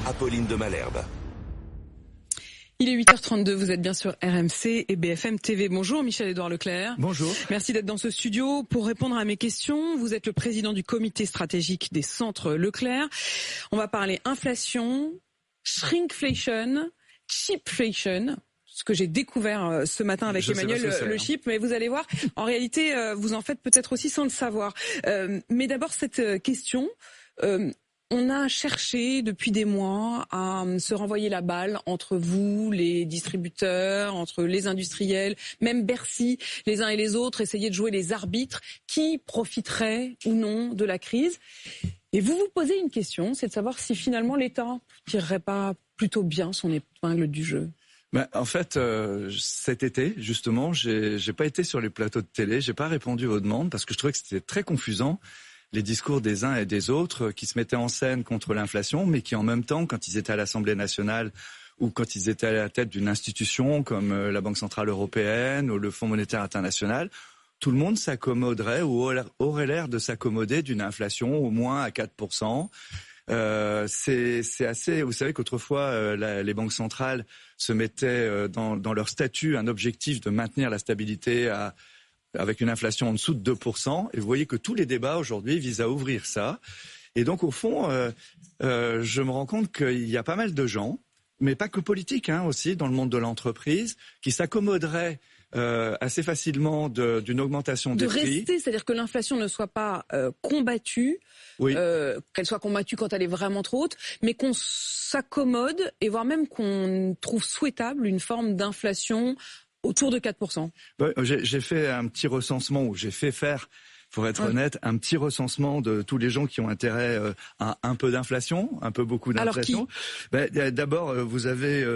Apolline de Malherbe. Il est 8h32, vous êtes bien sur RMC et BFM TV. Bonjour Michel-Édouard Leclerc. Bonjour. Merci d'être dans ce studio pour répondre à mes questions. Vous êtes le président du comité stratégique des centres Leclerc. On va parler inflation, shrinkflation, cheapflation. Ce que j'ai découvert ce matin avec Emmanuel Le Chip, mais vous allez voir, en réalité, vous en faites peut-être aussi sans le savoir. Mais d'abord, cette question... on a cherché depuis des mois à se renvoyer la balle entre vous, les distributeurs, entre les industriels, même Bercy, les uns et les autres, essayer de jouer les arbitres qui profiteraient ou non de la crise. Et vous vous posez une question, c'est de savoir si finalement l'État ne tirerait pas plutôt bien son épingle du jeu. En fait, cet été, justement, j'ai pas été sur les plateaux de télé, j'ai pas répondu aux demandes parce que je trouvais que c'était très confusant. Les discours des uns et des autres qui se mettaient en scène contre l'inflation, mais qui en même temps, quand ils étaient à l'Assemblée nationale ou quand ils étaient à la tête d'une institution comme la Banque centrale européenne ou le Fonds monétaire international, tout le monde s'accommoderait ou aurait l'air de s'accommoder d'une inflation au moins à 4%. C'est assez. Vous savez qu'autrefois, les banques centrales se mettaient dans leur statut un objectif de maintenir la stabilité avec une inflation en dessous de 2%. Et vous voyez que tous les débats aujourd'hui visent à ouvrir ça. Et donc, au fond, je me rends compte qu'il y a pas mal de gens, mais pas que politiques, aussi, dans le monde de l'entreprise, qui s'accommoderaient assez facilement d'une augmentation des prix. De rester, c'est-à-dire que l'inflation ne soit pas combattue, oui. Qu'elle soit combattue quand elle est vraiment trop haute, mais qu'on s'accommode et voire même qu'on trouve souhaitable une forme d'inflation autour de 4%. J'ai fait un petit recensement où j'ai fait faire, pour être honnête, un petit recensement de tous les gens qui ont intérêt à un peu d'inflation, un peu beaucoup d'inflation. D'abord, vous avez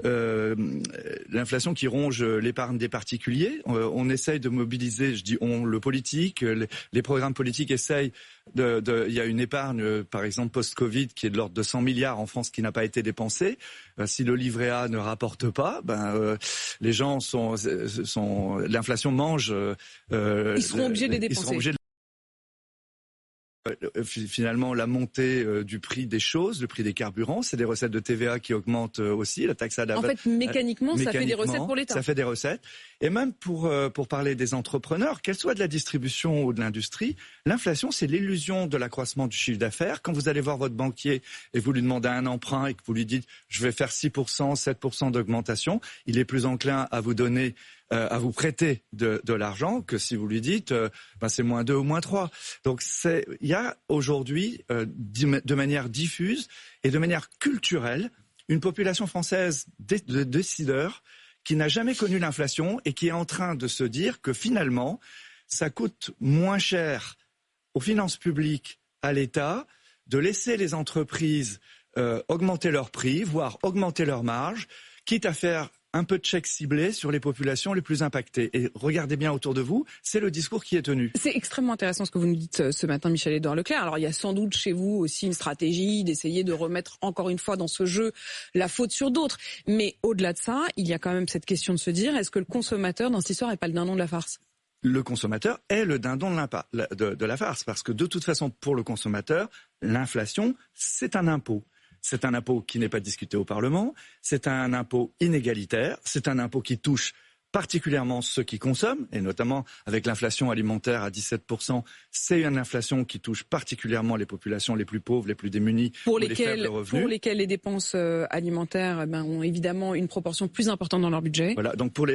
l'inflation qui ronge l'épargne des particuliers. On essaye de mobiliser, je dis on, le politique, les programmes politiques essayent il y a une épargne, par exemple, post-Covid, qui est de l'ordre de 100 milliards en France qui n'a pas été dépensée. Si le livret A ne rapporte pas, les gens l'inflation mange. Ils seront obligés de les dépenser. Finalement, la montée du prix des choses, le prix des carburants, c'est des recettes de TVA qui augmentent aussi, la taxe à la... En fait, mécaniquement, ça fait des recettes pour l'État. Ça fait des recettes. Et même pour parler des entrepreneurs, qu'elles soient de la distribution ou de l'industrie, l'inflation, c'est l'illusion de l'accroissement du chiffre d'affaires. Quand vous allez voir votre banquier et vous lui demandez un emprunt et que vous lui dites « je vais faire 6%, 7% d'augmentation », il est plus enclin à vous donner... à vous prêter de l'argent que si vous lui dites c'est moins 2 ou moins 3. Donc il y a aujourd'hui de manière diffuse et de manière culturelle une population française de décideurs qui n'a jamais connu l'inflation et qui est en train de se dire que finalement ça coûte moins cher aux finances publiques, à l'État, de laisser les entreprises augmenter leurs prix, voire augmenter leurs marges, quitte à faire un peu de chèques ciblés sur les populations les plus impactées. Et regardez bien autour de vous, c'est le discours qui est tenu. C'est extrêmement intéressant ce que vous nous dites ce matin, Michel-Édouard Leclerc. Alors il y a sans doute chez vous aussi une stratégie d'essayer de remettre encore une fois dans ce jeu la faute sur d'autres. Mais au-delà de ça, il y a quand même cette question de se dire, est-ce que le consommateur dans cette histoire n'est pas le dindon de la farce ? Le consommateur est le dindon de la farce, parce que de toute façon, pour le consommateur, l'inflation, c'est un impôt. C'est un impôt qui n'est pas discuté au Parlement, c'est un impôt inégalitaire, c'est un impôt qui touche particulièrement ceux qui consomment, et notamment avec l'inflation alimentaire à 17%, c'est une inflation qui touche particulièrement les populations les plus pauvres, les plus démunies, les faibles revenus. Pour lesquelles les dépenses alimentaires ont évidemment une proportion plus importante dans leur budget. Voilà, donc pour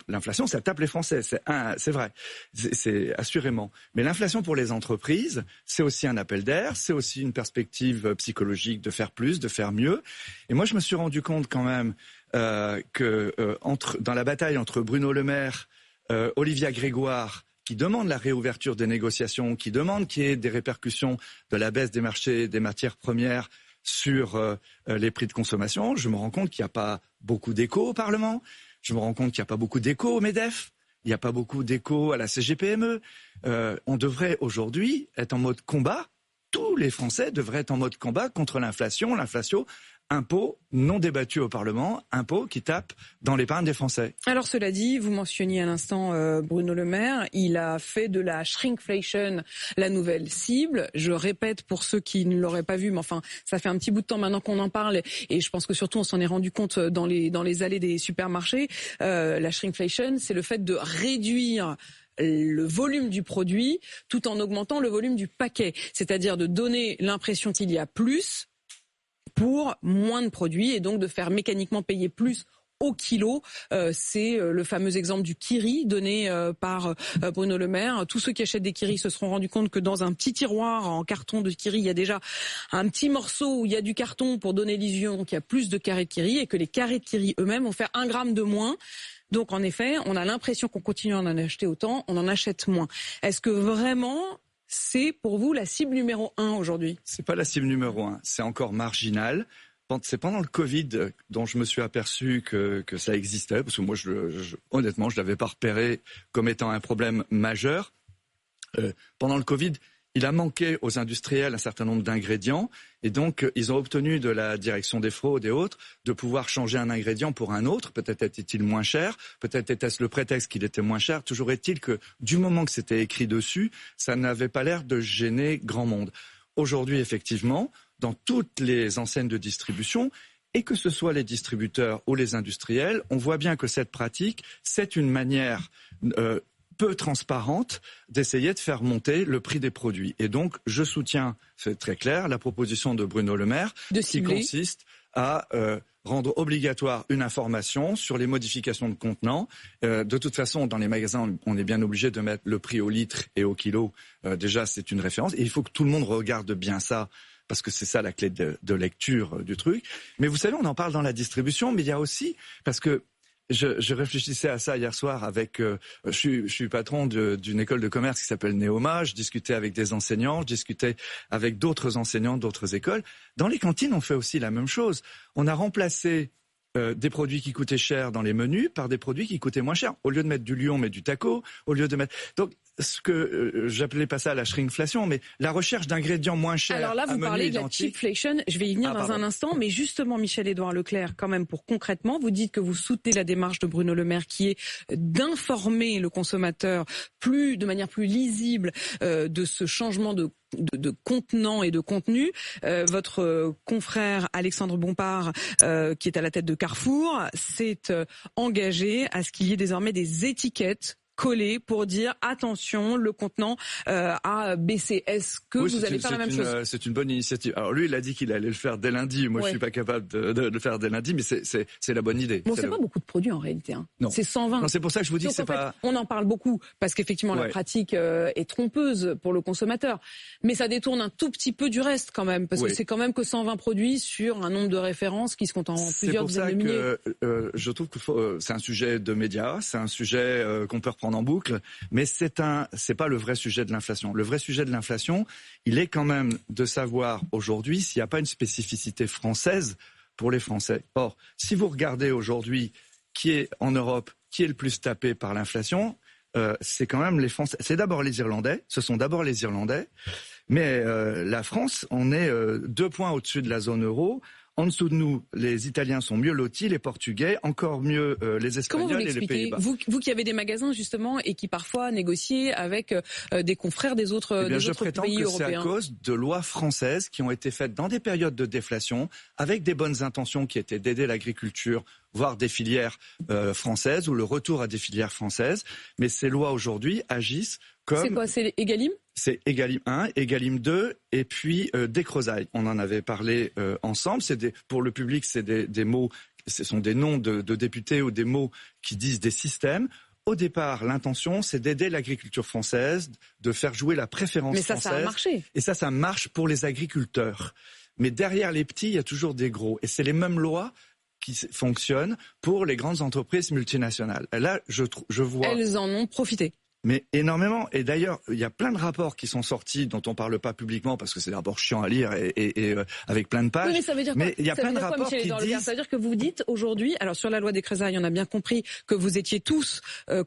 l'inflation, ça tape les Français, c'est vrai, c'est assurément. Mais l'inflation pour les entreprises, c'est aussi un appel d'air, c'est aussi une perspective psychologique de faire plus, de faire mieux. Et moi, je me suis rendu compte quand même dans la bataille entre Bruno Le Maire, Olivia Grégoire, qui demande la réouverture des négociations, qui demande qu'il y ait des répercussions de la baisse des marchés des matières premières sur les prix de consommation, je me rends compte qu'il n'y a pas beaucoup d'écho au Parlement, je me rends compte qu'il n'y a pas beaucoup d'écho au MEDEF, il n'y a pas beaucoup d'écho à la CGPME. On devrait aujourd'hui être en mode combat. Tous les Français devraient être en mode combat contre l'inflation. L'inflation impôt non débattu au Parlement, impôt qui tape dans l'épargne des Français. Alors cela dit, vous mentionniez à l'instant Bruno Le Maire, il a fait de la shrinkflation la nouvelle cible. Je répète pour ceux qui ne l'auraient pas vu, mais enfin ça fait un petit bout de temps maintenant qu'on en parle et je pense que surtout on s'en est rendu compte dans les allées des supermarchés. La shrinkflation, c'est le fait de réduire le volume du produit tout en augmentant le volume du paquet, c'est-à-dire de donner l'impression qu'il y a plus pour moins de produits et donc de faire mécaniquement payer plus au kilo. C'est le fameux exemple du Kiri donné par Bruno Le Maire. Tous ceux qui achètent des Kiri se seront rendus compte que dans un petit tiroir en carton de Kiri, il y a déjà un petit morceau où il y a du carton pour donner l'illusion qu'il y a plus de carrés de Kiri et que les carrés de Kiri eux-mêmes vont faire 1 gramme de moins. Donc en effet, on a l'impression qu'on continue à en acheter autant, on en achète moins. Est-ce que vraiment c'est pour vous la cible numéro 1 aujourd'hui? C'est pas la cible numéro 1, c'est encore marginal. C'est pendant le Covid dont je me suis aperçu que ça existait, parce que moi, honnêtement, je l'avais pas repéré comme étant un problème majeur. Pendant le Covid, il a manqué aux industriels un certain nombre d'ingrédients, et donc ils ont obtenu de la direction des fraudes et autres de pouvoir changer un ingrédient pour un autre. Peut-être était-il moins cher, peut-être était-ce le prétexte qu'il était moins cher. Toujours est-il que du moment que c'était écrit dessus, ça n'avait pas l'air de gêner grand monde. Aujourd'hui, effectivement, dans toutes les enseignes de distribution, et que ce soit les distributeurs ou les industriels, on voit bien que cette pratique, c'est une manière peu transparente d'essayer de faire monter le prix des produits. Et donc, je soutiens, c'est très clair, la proposition de Bruno Le Maire qui consiste à rendre obligatoire une information sur les modifications de contenants. De toute façon, dans les magasins, on est bien obligé de mettre le prix au litre et au kilo. Déjà, c'est une référence. Et il faut que tout le monde regarde bien ça, parce que c'est ça la clé de lecture du truc. Mais vous savez, on en parle dans la distribution, mais il y a aussi, parce que je réfléchissais à ça hier soir avec, je suis patron d'une école de commerce qui s'appelle Neoma, je discutais avec des enseignants, je discutais avec d'autres enseignants d'autres écoles. Dans les cantines, on fait aussi la même chose. On a remplacé des produits qui coûtaient cher dans les menus par des produits qui coûtaient moins cher. Au lieu de mettre du lion, on met du taco. Au lieu de mettre... Donc, ce que j'appelais pas ça la shrinkflation, mais la recherche d'ingrédients moins chers. Alors là, vous parlez de la cheapflation. Je vais y venir dans un instant, mais justement, Michel-Édouard Leclerc, quand même, pour concrètement, vous dites que vous soutenez la démarche de Bruno Le Maire qui est d'informer le consommateur de manière plus lisible de ce changement de contenant et de contenu. Votre confrère Alexandre Bompard, qui est à la tête de Carrefour, s'est engagé à ce qu'il y ait désormais des étiquettes collé pour dire attention, le contenant a baissé. Est-ce que vous allez faire la même chose? C'est une bonne initiative. Alors lui, il a dit qu'il allait le faire dès lundi. Moi, je suis pas capable de le faire dès lundi, mais c'est la bonne idée. Bon, c'est pas beaucoup de produits en réalité. Hein. Non. C'est 120. Non, c'est pour ça que je vous dis donc, que c'est pas... On en parle beaucoup parce qu'effectivement la pratique est trompeuse pour le consommateur, mais ça détourne un tout petit peu du reste quand même, parce que c'est quand même que 120 produits sur un nombre de références qui se comptent en plusieurs dizaines de milliers. C'est pour ça que je trouve que c'est un sujet de médias, c'est un sujet qu'on peut reprendre en boucle, mais c'est pas le vrai sujet de l'inflation. Le vrai sujet de l'inflation, il est quand même de savoir aujourd'hui s'il n'y a pas une spécificité française pour les Français. Or, si vous regardez aujourd'hui qui est en Europe, qui est le plus tapé par l'inflation, c'est quand même les Français. C'est d'abord les Irlandais, ce sont d'abord les Irlandais, mais la France, on est 2 points au-dessus de la zone euro. En dessous de nous, les Italiens sont mieux lotis, les Portugais, encore mieux les Espagnols et les Pays-Bas. Vous qui avez des magasins justement et qui parfois négociez avec des confrères des autres pays européens. Je prétends que c'est à cause de lois françaises qui ont été faites dans des périodes de déflation, avec des bonnes intentions qui étaient d'aider l'agriculture, voire des filières françaises ou le retour à des filières françaises. Mais ces lois aujourd'hui agissent comme... C'est quoi, c'est Egalim ? C'est Egalim 1, Egalim 2 et puis décrozaille. On en avait parlé ensemble. Pour le public, c'est des mots, ce sont des noms de députés ou des mots qui disent des systèmes. Au départ, l'intention, c'est d'aider l'agriculture française, de faire jouer la préférence française. Mais ça a marché. Et ça marche pour les agriculteurs. Mais derrière les petits, il y a toujours des gros. Et c'est les mêmes lois qui fonctionnent pour les grandes entreprises multinationales. Et là, je vois... Elles en ont profité. Mais énormément. Et d'ailleurs, il y a plein de rapports qui sont sortis dont on parle pas publiquement parce que c'est des rapports chiants à lire et avec plein de pages. Oui, mais ça veut dire quoi? Mais il y a plein de rapports qui disent... Ça veut dire que vous dites aujourd'hui, alors sur la loi des Crésailles, on a bien compris que vous étiez tous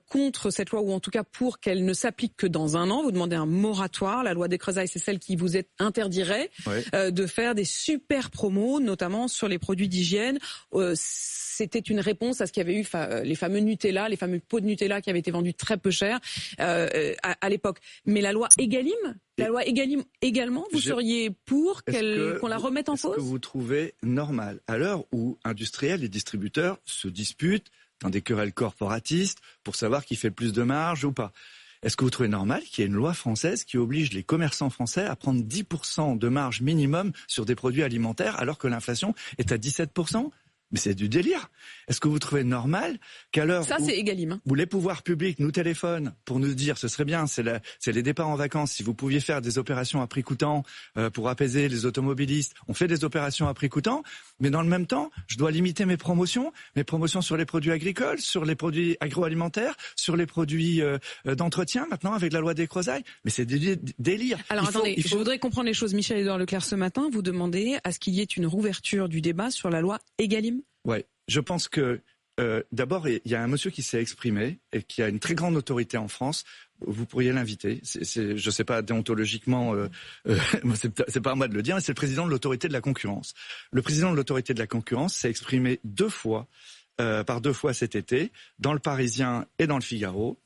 contre cette loi, ou en tout cas pour qu'elle ne s'applique que dans un an. Vous demandez un moratoire. La loi des Crésailles, c'est celle qui vous interdirait de faire des super promos, notamment sur les produits d'hygiène. C'était une réponse à ce qu'il y avait eu les fameux Nutella, les fameux pots de Nutella qui avaient été vendus très peu cher à l'époque. Mais la loi Egalim, également, vous seriez pour qu'on la remette en cause? Est-ce que vous trouvez normal, à l'heure où industriels et distributeurs se disputent dans des querelles corporatistes pour savoir qui fait le plus de marge ou pas, est-ce que vous trouvez normal qu'il y ait une loi française qui oblige les commerçants français à prendre 10% de marge minimum sur des produits alimentaires alors que l'inflation est à 17%? Mais c'est du délire. Est-ce que vous trouvez normal qu'à l'heure où les pouvoirs publics nous téléphonent pour nous dire ce serait bien, c'est les départs en vacances, si vous pouviez faire des opérations à prix coûtant pour apaiser les automobilistes, on fait des opérations à prix coûtant, mais dans le même temps, je dois limiter mes promotions sur les produits agricoles, sur les produits agroalimentaires, sur les produits d'entretien maintenant avec la loi des Crésailles. Mais c'est du délire. Alors je voudrais comprendre les choses. Michel-Édouard Leclerc, ce matin, vous demandez à ce qu'il y ait une rouverture du débat sur la loi Egalim. Ouais, je pense que d'abord il y a un monsieur qui s'est exprimé et qui a une très grande autorité en France. Vous pourriez l'inviter. Je sais pas déontologiquement, c'est pas à moi de le dire, mais c'est le président de l'autorité de la concurrence. Le président de l'autorité de la concurrence s'est exprimé par deux fois cet été dans le Parisien et dans le Figaro,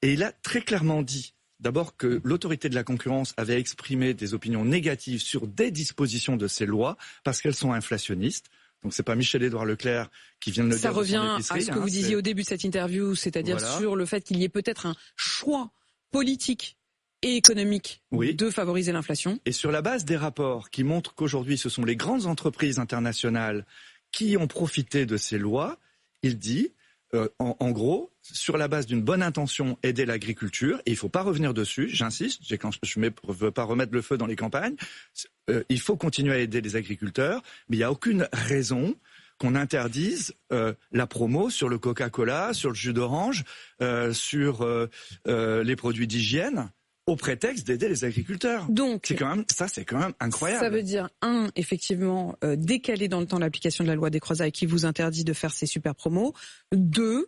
et il a très clairement dit. D'abord que l'autorité de la concurrence avait exprimé des opinions négatives sur des dispositions de ces lois parce qu'elles sont inflationnistes. Donc c'est pas Michel-Édouard Leclerc qui vient de le dire. Ça revient à ce que vous disiez au début de cette interview, c'est-à-dire sur le fait qu'il y ait peut-être un choix politique et économique de favoriser l'inflation. Et sur la base des rapports qui montrent qu'aujourd'hui ce sont les grandes entreprises internationales qui ont profité de ces lois, il dit en gros, sur la base d'une bonne intention, aider l'agriculture, et il ne faut pas revenir dessus, j'insiste, je ne veux pas remettre le feu dans les campagnes, il faut continuer à aider les agriculteurs, mais il n'y a aucune raison qu'on interdise la promo sur le Coca-Cola, sur le jus d'orange, sur les produits d'hygiène, au prétexte d'aider les agriculteurs. Donc, c'est quand même incroyable. Ça veut dire, effectivement, décaler dans le temps l'application de la loi des Crésailles qui vous interdit de faire ces super promos. 2,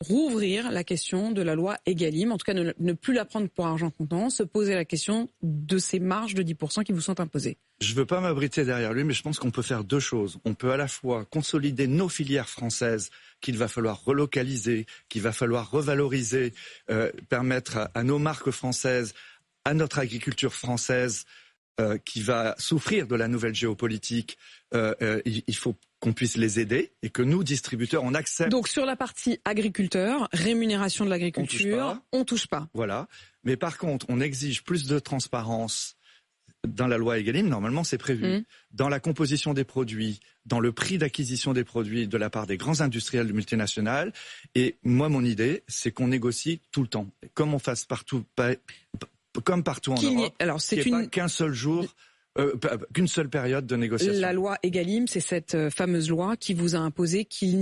rouvrir la question de la loi Egalim, en tout cas ne plus la prendre pour argent comptant, se poser la question de ces marges de 10% qui vous sont imposées. Je ne veux pas m'abriter derrière lui, mais je pense qu'on peut faire deux choses. On peut à la fois consolider nos filières françaises qu'il va falloir relocaliser, qu'il va falloir revaloriser, permettre à nos marques françaises, à notre agriculture française, qui va souffrir de la nouvelle géopolitique, il faut qu'on puisse les aider et que nous, distributeurs, on accepte. Donc sur la partie agriculteur, rémunération de l'agriculture, on touche pas. Voilà. Mais par contre, on exige plus de transparence dans la loi Egalim, normalement c'est prévu. Dans la composition des produits, dans le prix d'acquisition des produits de la part des grands industriels multinationales. Et moi, mon idée, c'est qu'on négocie tout le temps. Comme on fasse partout, comme partout en Europe, qu'il n'y ait pas qu'un seul jour, qu'une seule période de négociation. La loi Egalim, c'est cette fameuse loi qui vous a imposé qu'il n'y